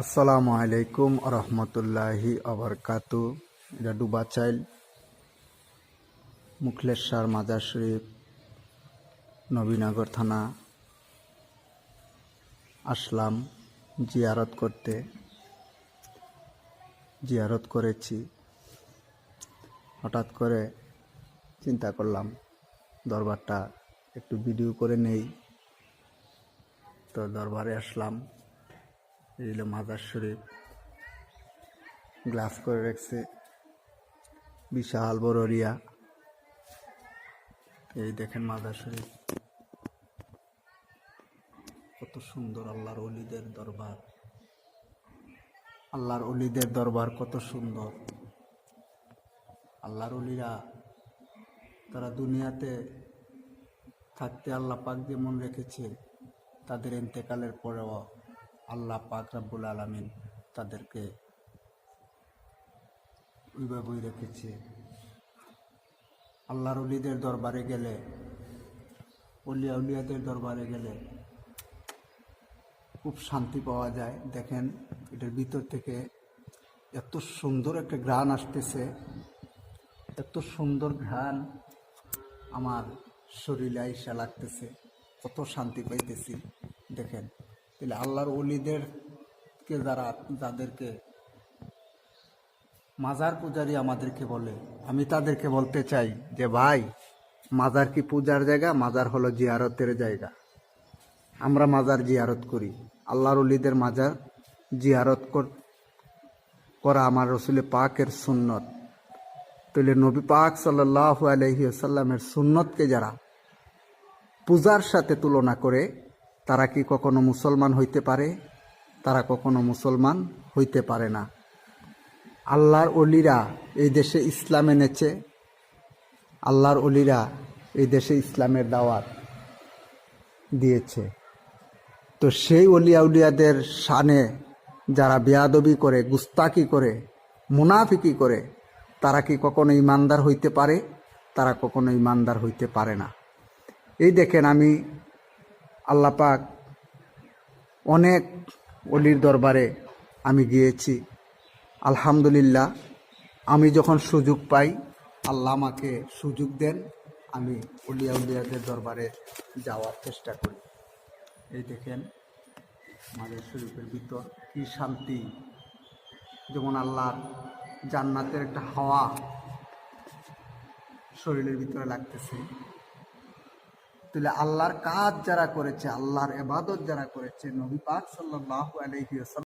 আসসালামু আলাইকুম রহমতুল্লাহি আবরকাতু। এটা ডুবাচাইল মুখলেশ্বর মাজার শরীফ, নবীনগর থানা আসলাম জিয়ারত করেছি। হঠাৎ করে চিন্তা করলাম দরবারটা একটু ভিডিও করে নেই, তো দরবারে আসলাম। এই হলো মাজার শরীফ, গ্লাস করে রাখছে, বিশাল বড় এরিয়া। এই দেখেন মাজার শরীফ কত সুন্দর। আল্লাহর ওলিদের দরবার, আল্লাহর ওলিদের দরবার কত সুন্দর। আল্লাহর ওলিরা তারা দুনিয়াতে থাকতে আল্লাহ পাক যেমন রেখেছে, তাদের ইন্তেকালের পরেও আল্লাহ পাক রব্বুল আলামিন তাদেরকে ওইভাবেই রেখেছে। আল্লাহর ওলিদের দরবারে গেলে, উলিয়াদের দরবারে গেলে খুব শান্তি পাওয়া যায়। দেখেন এটার ভিতর থেকে এত সুন্দর একটা ঘ্রাণ আসতেছে, এত সুন্দর ঘ্রাণ আমার শরীরে আইসা লাগতেছে, কত শান্তি পাইতেছি। দেখেন তাহলে আল্লাহর ওলিদেরকে যাদেরকে মাজার পূজারী আমাদেরকে বলে, আমি তাদেরকে বলতে চাই যে ভাই, মাজার কি পূজার জায়গা? মাজার হলো জিয়ারতের জায়গা। আমরা মাজার জিয়ারত করি, আল্লাহর ওলিদের মাজার জিয়ারত করা আমার রসুল পাকের সুন্নত। তাহলে নবী পাক সাল্লাল্লাহু আলাইহি ওয়াসাল্লামের সুন্নতকে যারা পূজার সাথে তুলনা করে, তারা কি কখনো মুসলমান হইতে পারে? তারা কখনো মুসলমান হইতে পারে না। আল্লাহর ওলিরা এই দেশে ইসলাম এনেছে, আল্লাহর ওলিরা এই দেশে ইসলামের দাওয়াত দিয়েছে। তো সেই উলিয়াদের শানে যারা বেয়াদবি করে, গুস্তাকি করে, মুনাফিকি করে, তারা কি কখনো ইমানদার হইতে পারে? তারা কখনো ইমানদার হইতে পারে না। এই দেখেন, আমি আল্লাহ পাক অনেক অলির দরবারে আমি গিয়েছি। আলহামদুলিল্লাহ, আমি যখন সুযোগ পাই, আল্লাহ আমাকে সুযোগ দেন, আমি উলিয়াদের দরবারে যাওয়ার চেষ্টা করি। এই দেখেন মাজার শরীফের ভিতর কি শান্তি, যেমন আল্লাহর জান্নাতের একটা হাওয়া শরীরের ভিতরে লাগতেছে। তাহলে আল্লাহর কাজ যারা করেছে, আল্লাহর ইবাদত যারা করেছে, নবী পাক সাল্লাল্লাহু আলাইহি ওয়াসাল্লাম